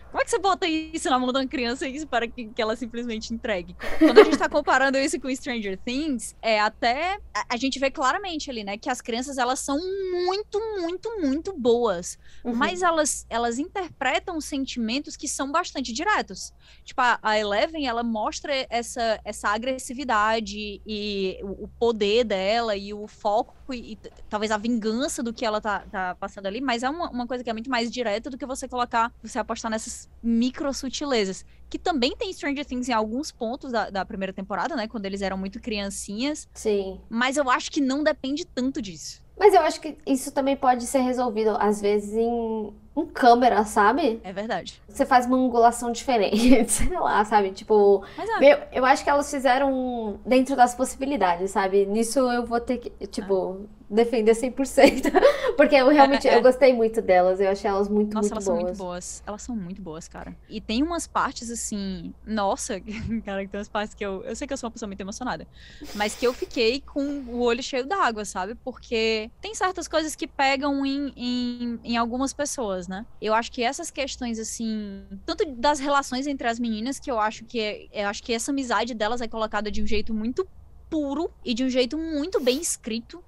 Como é que você bota isso na mão de uma criança e espera que ela simplesmente entregue? Quando a gente tá comparando isso com Stranger Things, até a gente vê claramente ali, né, que as crianças, elas são muito, muito, muito boas. Mas elas interpretam sentimentos que são bastante diretos. Tipo, a Eleven, ela mostra essa agressividade e o poder dela e o foco e talvez a vingança do que ela tá passando ali, mas é uma coisa que é muito mais direta do que você apostar nessas essas micro sutilezas. Que também tem Stranger Things em alguns pontos da primeira temporada, né? Quando eles eram muito criancinhas. Sim. Mas eu acho que não depende tanto disso. Mas eu acho que isso também pode ser resolvido, às vezes, em câmera, sabe? É verdade. Você faz uma angulação diferente, sei lá, sabe? Tipo, Mas é. eu acho que elas fizeram dentro das possibilidades, sabe? Nisso eu vou ter que, tipo, defender 100%. Porque eu realmente, eu gostei muito delas, eu achei elas muito, Nossa, muito elas boas. são muito boas. Elas são muito boas, cara. E tem umas partes, assim... Nossa, cara, que tem umas partes que eu sei que eu sou uma pessoa muito emocionada. Mas que eu fiquei com o olho cheio d'água, sabe? Porque tem certas coisas que pegam em algumas pessoas, né? Eu acho que essas questões, assim... Tanto das relações entre as meninas, que eu acho que essa amizade delas é colocada de um jeito muito puro e de um jeito muito bem escrito.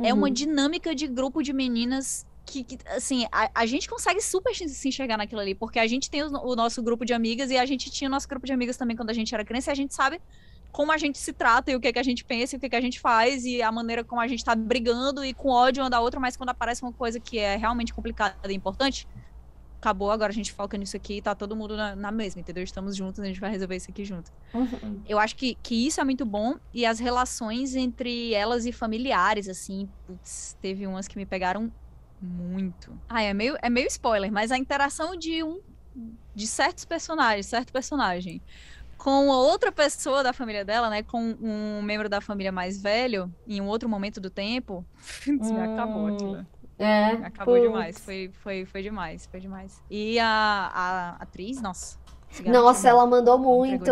É uma dinâmica de grupo de meninas que assim, a gente consegue super se enxergar naquilo ali, porque a gente tem o nosso grupo de amigas e a gente tinha o nosso grupo de amigas também quando a gente era criança e a gente sabe como a gente se trata e o que a gente pensa e o que a gente faz e a maneira como a gente tá brigando e com ódio uma da outra, mas quando aparece uma coisa que é realmente complicada e importante, acabou, agora a gente foca nisso aqui e tá todo mundo na mesma, entendeu? Estamos juntos, a gente vai resolver isso aqui junto. Eu acho que isso é muito bom e as relações entre elas e familiares, assim, putz, teve umas que me pegaram muito. É meio spoiler, mas a interação de certo personagem com outra pessoa da família dela, né, com um membro da família mais velho, em um outro momento do tempo, me acabou aquilo. Acabou demais, foi demais. E a atriz, nossa. Nossa, ela mandou muito.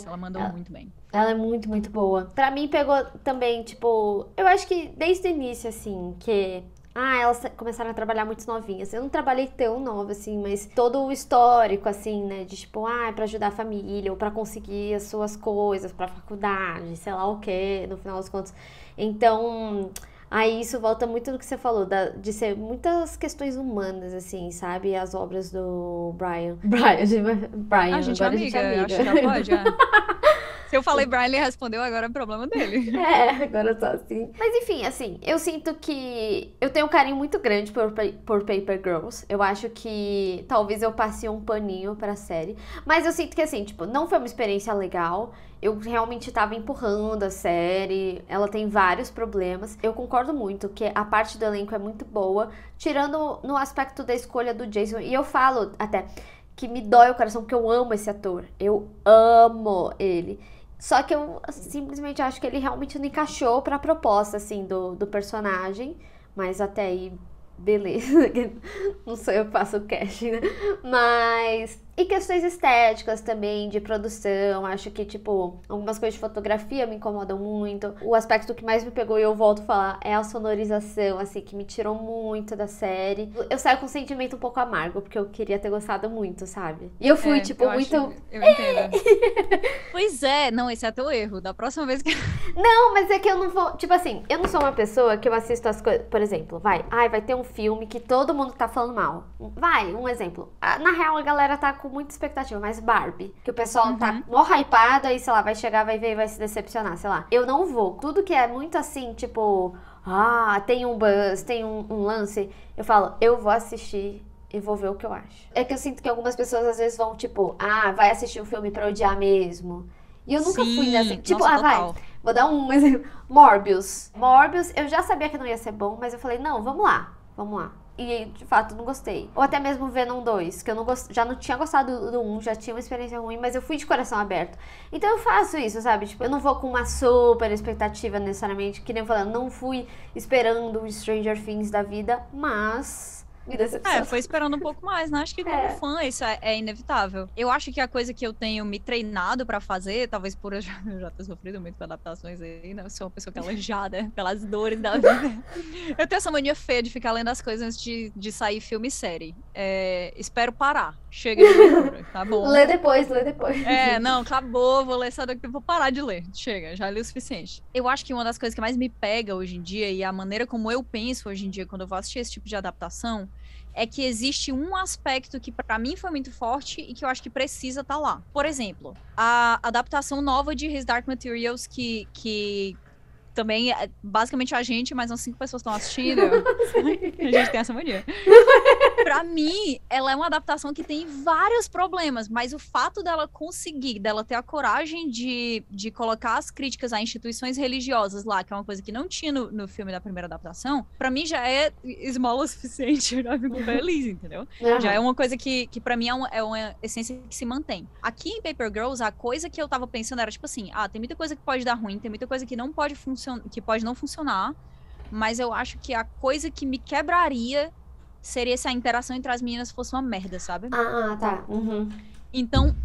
Ela mandou muito bem. Ela é muito, muito boa. Pra mim pegou também, tipo, eu acho que desde o início, assim, que... elas começaram a trabalhar muito novinhas. Eu não trabalhei tão nova, assim, mas todo o histórico, assim, né? De tipo, pra ajudar a família, ou pra conseguir as suas coisas, pra faculdade, sei lá o quê, no final das contas. Então... Aí isso volta muito do que você falou, de ser muitas questões humanas, assim, sabe? As obras do Brian. A gente é amiga, acho que já pode, Se eu falei Brian, ele respondeu, agora é problema dele. Agora tá assim. Mas enfim, assim, eu sinto que eu tenho um carinho muito grande por Paper Girls. Eu acho que talvez eu passe um paninho pra série. Mas eu sinto que, assim, tipo, não foi uma experiência legal. Eu realmente tava empurrando a série. Ela tem vários problemas. Eu concordo muito que a parte do elenco é muito boa. Tirando no aspecto da escolha do Jason. E eu falo até que me dói o coração porque eu amo esse ator. Eu amo ele. Só que eu simplesmente acho que ele realmente não encaixou pra proposta, assim, do personagem. Mas até aí, beleza. Não sou eu que faço o casting, né? Mas... E questões estéticas também, de produção. Acho que, tipo, algumas coisas de fotografia me incomodam muito. O aspecto que mais me pegou, e eu volto a falar, é a sonorização, assim, que me tirou muito da série. Eu saio com um sentimento um pouco amargo, porque eu queria ter gostado muito, sabe? E eu fui, tipo, muito... Eu entendo. Pois é, não, esse é teu erro. Da próxima vez que... Não, mas é que eu não vou... Tipo assim, eu não sou uma pessoa que eu assisto as coisas... Por exemplo, vai ter um filme que todo mundo tá falando mal. Um exemplo. Na real, a galera tá com muita expectativa, mas Barbie, que o pessoal tá mó hypado, aí, sei lá, vai chegar, vai ver e vai se decepcionar, sei lá. Eu não vou. Tudo que é muito assim, tipo, tem um buzz, tem um lance, eu falo, eu vou assistir e vou ver o que eu acho. É que eu sinto que algumas pessoas às vezes vão, tipo, vai assistir um filme pra odiar mesmo. E eu nunca fui nessa. Tipo, nossa, vou dar um exemplo. Morbius, eu já sabia que não ia ser bom, mas eu falei, não, vamos lá. E, de fato, não gostei. Ou até mesmo Venom 2, que eu já não tinha gostado do 1, já tinha uma experiência ruim, mas eu fui de coração aberto. Então eu faço isso, sabe? Tipo, eu não vou com uma super expectativa necessariamente, que nem eu falando, não fui esperando o Stranger Things da vida, mas... me decepcionou. Foi esperando um pouco mais, né? Acho que como fã isso é inevitável. Eu acho que a coisa que eu tenho me treinado pra fazer, talvez por eu já ter sofrido muito com adaptações aí, né? Eu sou uma pessoa calejada pelas dores da vida. Eu tenho essa mania feia de ficar lendo as coisas antes de sair filme e série. Espero parar. Chega de leitura, tá bom? Lê depois. Não, acabou, vou ler só daqui, vou parar de ler. Chega, já li o suficiente. Eu acho que uma das coisas que mais me pega hoje em dia, e a maneira como eu penso hoje em dia, quando eu vou assistir esse tipo de adaptação, é que existe um aspecto que pra mim foi muito forte e que eu acho que precisa estar lá. Por exemplo, a adaptação nova de His Dark Materials, que também é basicamente a gente, mas umas 5 pessoas estão assistindo. A gente tem essa mania. Pra mim, ela é uma adaptação que tem vários problemas, mas o fato dela conseguir, dela ter a coragem de colocar as críticas a instituições religiosas lá, que é uma coisa que não tinha no filme da primeira adaptação, pra mim já é esmola o suficiente, eu já fico feliz, entendeu? Já é uma coisa que pra mim é uma essência que se mantém. Aqui em Paper Girls, a coisa que eu tava pensando era tipo assim, tem muita coisa que pode dar ruim, tem muita coisa que não pode funcionar, que pode não funcionar, mas eu acho que a coisa que me quebraria seria se a interação entre as meninas fosse uma merda, sabe? Tá. Uhum. Então,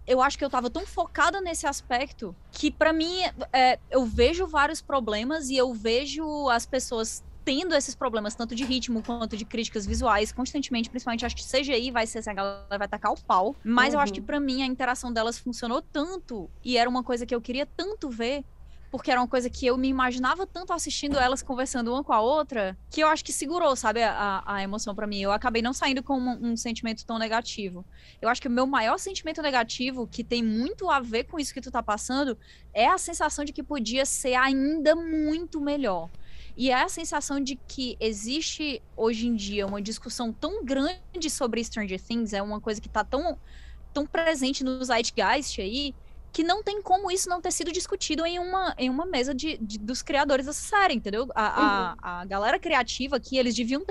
eu acho que eu tava tão focada nesse aspecto que, pra mim, eu vejo vários problemas e eu vejo as pessoas tendo esses problemas, tanto de ritmo quanto de críticas visuais, constantemente, principalmente acho que CGI vai ser assim, a galera vai tacar o pau. Mas eu acho que, pra mim, a interação delas funcionou tanto e era uma coisa que eu queria tanto ver, porque era uma coisa que eu me imaginava tanto assistindo elas conversando uma com a outra, que eu acho que segurou, sabe, a emoção pra mim. Eu acabei não saindo com um sentimento tão negativo. Eu acho que o meu maior sentimento negativo, que tem muito a ver com isso que tu tá passando, é a sensação de que podia ser ainda muito melhor. E é a sensação de que existe, hoje em dia, uma discussão tão grande sobre Stranger Things, é uma coisa que tá tão presente no Zeitgeist aí, que não tem como isso não ter sido discutido em uma mesa dos criadores dessa série, entendeu? A galera criativa aqui, eles deviam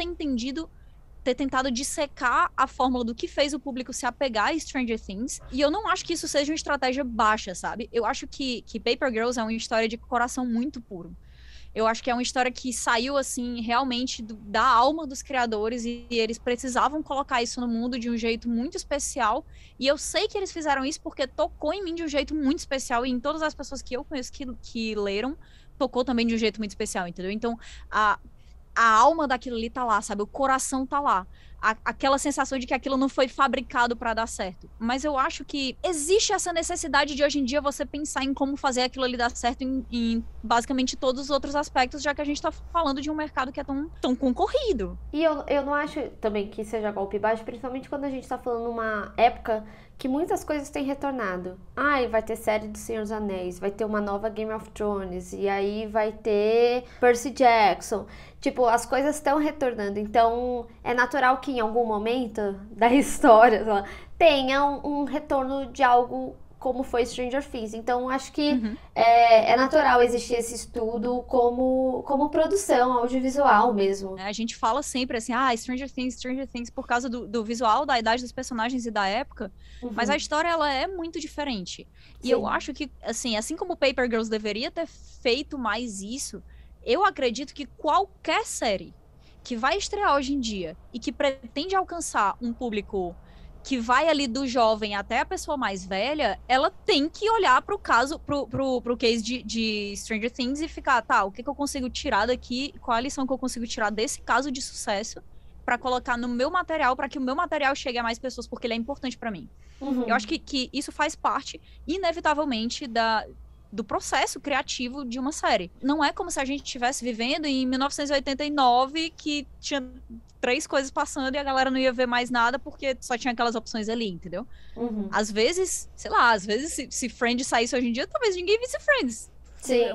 ter tentado dissecar a fórmula do que fez o público se apegar a Stranger Things, e eu não acho que isso seja uma estratégia baixa, sabe? Eu acho que Paper Girls é uma história de coração muito puro. Eu acho que é uma história que saiu, assim, realmente da alma dos criadores e eles precisavam colocar isso no mundo de um jeito muito especial. E eu sei que eles fizeram isso porque tocou em mim de um jeito muito especial e em todas as pessoas que eu conheço que leram, tocou também de um jeito muito especial, entendeu? Então, a alma daquilo ali tá lá, sabe? O coração tá lá. Aquela sensação de que aquilo não foi fabricado para dar certo. Mas eu acho que existe essa necessidade de hoje em dia você pensar em como fazer aquilo ali dar certo em basicamente todos os outros aspectos, já que a gente tá falando de um mercado que é tão concorrido. E eu não acho também que seja golpe baixo, principalmente quando a gente tá falando numa época que muitas coisas têm retornado. Vai ter série do Senhor dos Anéis, vai ter uma nova Game of Thrones, e aí vai ter Percy Jackson. Tipo, as coisas estão retornando, então é natural que em algum momento da história tenha um retorno de algo como foi Stranger Things. Então, acho que é natural existir esse estudo como produção audiovisual mesmo. A gente fala sempre assim, Stranger Things por causa do visual, da idade dos personagens e da época, mas a história, ela é muito diferente. E eu acho que, assim como Paper Girls deveria ter feito mais isso, eu acredito que qualquer série que vai estrear hoje em dia e que pretende alcançar um público que vai ali do jovem até a pessoa mais velha, ela tem que olhar pro caso, pro case de Stranger Things e ficar, o que eu consigo tirar daqui, qual a lição que eu consigo tirar desse caso de sucesso pra colocar no meu material, pra que o meu material chegue a mais pessoas, porque ele é importante pra mim. Eu acho que isso faz parte, inevitavelmente, do processo criativo de uma série. Não é como se a gente estivesse vivendo em 1989, que tinha 3 coisas passando e a galera não ia ver mais nada porque só tinha aquelas opções ali, entendeu? Às vezes, se Friends saísse hoje em dia, talvez ninguém visse Friends.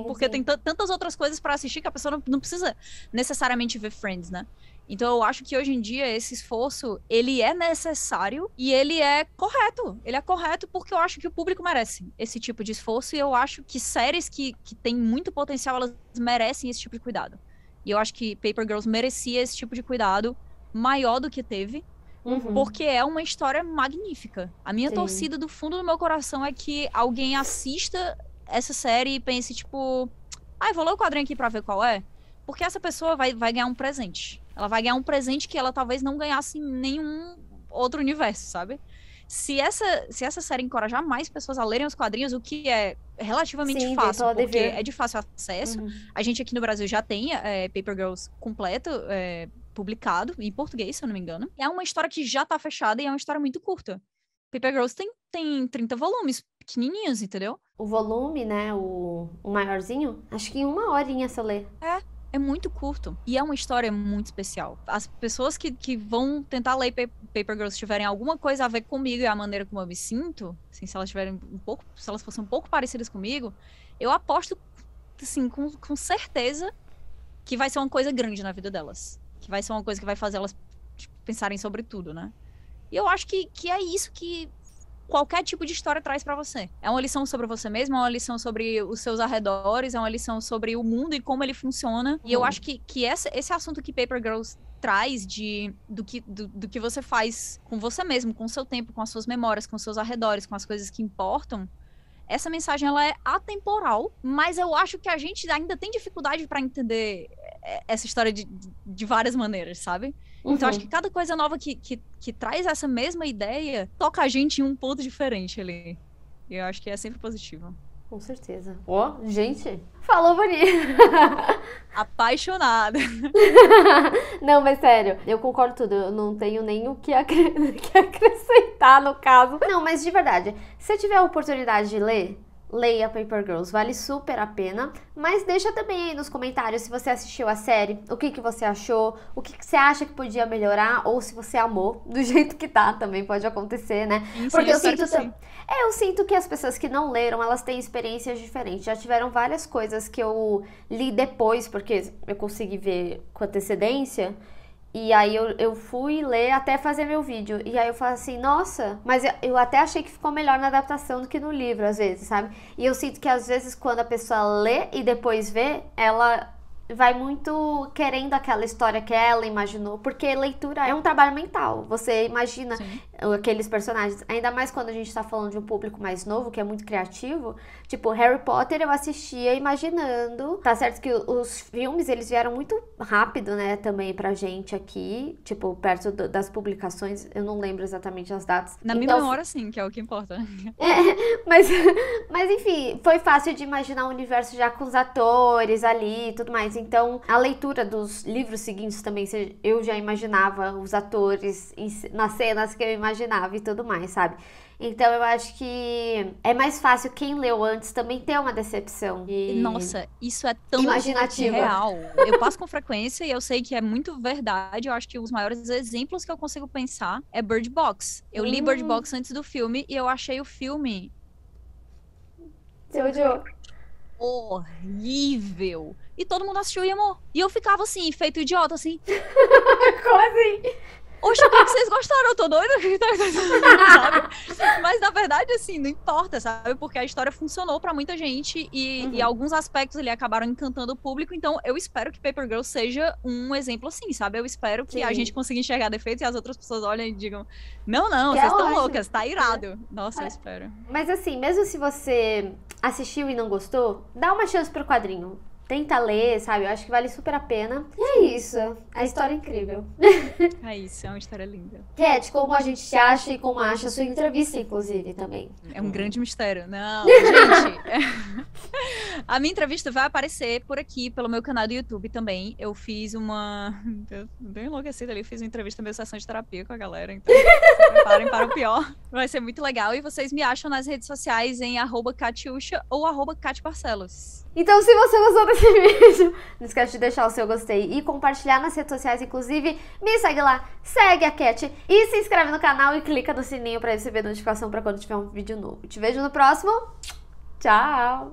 Porque tem tantas outras coisas pra assistir que a pessoa não precisa necessariamente ver Friends, né? Então eu acho que hoje em dia esse esforço, ele é necessário e ele é correto. Ele é correto porque eu acho que o público merece esse tipo de esforço e eu acho que séries que têm muito potencial, elas merecem esse tipo de cuidado. E eu acho que Paper Girls merecia esse tipo de cuidado maior do que teve, porque é uma história magnífica. A minha torcida do fundo do meu coração é que alguém assista essa série e pense, tipo, vou ler o quadrinho aqui pra ver qual é. Porque essa pessoa vai ganhar um presente. Ela vai ganhar um presente que ela talvez não ganhasse em nenhum outro universo, sabe? Se essa série encorajar mais pessoas a lerem os quadrinhos, o que é relativamente fácil, porque é de fácil acesso. A gente aqui no Brasil já tem Paper Girls completo, publicado, em português, se eu não me engano. É uma história que já tá fechada e é uma história muito curta. Paper Girls tem 30 volumes, pequenininhos, entendeu? O volume, né, o maiorzinho, acho que em 1 horinha você lê. É muito curto. E é uma história muito especial. As pessoas que vão tentar ler Paper Girls tiverem alguma coisa a ver comigo e a maneira como eu me sinto, assim, se elas fossem um pouco parecidas comigo, eu aposto, assim, com certeza que vai ser uma coisa grande na vida delas. Que vai ser uma coisa que vai fazer elas pensarem sobre tudo, né? E eu acho que é isso que qualquer tipo de história traz pra você. É uma lição sobre você mesmo, é uma lição sobre os seus arredores, é uma lição sobre o mundo e como ele funciona. E eu acho que esse assunto que Paper Girls traz do que você faz com você mesmo, com o seu tempo, com as suas memórias, com os seus arredores, com as coisas que importam, essa mensagem ela é atemporal, mas eu acho que a gente ainda tem dificuldade pra entender essa história de várias maneiras, sabe? Então, acho que cada coisa nova que traz essa mesma ideia toca a gente em um ponto diferente ali. E eu acho que é sempre positivo. Com certeza. Ó, gente, falou bonito. Apaixonada. Não, mas sério, eu concordo tudo. Eu não tenho nem o que acrescentar no caso. Não, mas de verdade, se você tiver a oportunidade de ler, leia Paper Girls, vale super a pena, mas deixa também aí nos comentários se você assistiu a série, o que você achou, o que você acha que podia melhorar, ou se você amou do jeito que tá, também pode acontecer, né? Sim, porque sim. Eu sinto que as pessoas que não leram, elas têm experiências diferentes, já tiveram várias coisas que eu li depois, porque eu consegui ver com antecedência. E aí eu fui ler até fazer meu vídeo. E aí eu falo assim, nossa, mas eu até achei que ficou melhor na adaptação do que no livro, às vezes, sabe? E eu sinto que às vezes quando a pessoa lê e depois vê, ela vai muito querendo aquela história que ela imaginou, porque leitura é um trabalho mental. Você imagina aqueles personagens, ainda mais quando a gente tá falando de um público mais novo, que é muito criativo. Tipo, Harry Potter eu assistia imaginando. Tá certo que os filmes, eles vieram muito rápido, né, também pra gente aqui, tipo, perto das publicações, eu não lembro exatamente as datas. Na minha memória, sim, que é o que importa. Mas enfim, foi fácil de imaginar o universo já com os atores ali e tudo mais. Então, a leitura dos livros seguintes também, eu já imaginava os atores nas cenas que eu imaginava e tudo mais, sabe? Então, eu acho que é mais fácil quem leu antes também ter uma decepção. Nossa, isso é tão imaginativa. Real. Eu passo com frequência e eu sei que é muito verdade. Eu acho que os maiores exemplos que eu consigo pensar é Bird Box. Eu li Bird Box antes do filme e eu achei o filme... Você odiou? Horrível. E todo mundo assistiu e amou. E eu ficava assim, feito idiota, assim. Como assim? Oxe, o que vocês gostaram? Eu tô doida. Sabe? Mas na verdade, assim, não importa, sabe? Porque a história funcionou pra muita gente e alguns aspectos ali acabaram encantando o público. Então, eu espero que Paper Girls seja um exemplo assim, sabe? Eu espero que a gente consiga enxergar defeitos e as outras pessoas olhem e digam: não, vocês estão loucas, tá irado. Nossa, eu espero. Mas assim, mesmo se você assistiu e não gostou, dá uma chance pro quadrinho. Tenta ler, sabe? Eu acho que vale super a pena. E é isso. A história é incrível. É isso, é uma história linda. Cat, como a gente te acha e como acha a sua entrevista, inclusive, também. É um grande mistério. Não, gente. A minha entrevista vai aparecer por aqui, pelo meu canal do YouTube também. Eu fiz uma... Eu bem enlouquecida ali. Fiz uma entrevista, meio sessão de terapia com a galera. Então, se preparem para o pior. Vai ser muito legal. E vocês me acham nas redes sociais em @Catiuxa ou @CatBarcelos. Então, se você gostou desse vídeo, não esquece de deixar o seu gostei e compartilhar nas redes sociais. Inclusive, me segue lá, segue a Cat e se inscreve no canal e clica no sininho pra receber notificação pra quando tiver um vídeo novo. Te vejo no próximo. Tchau!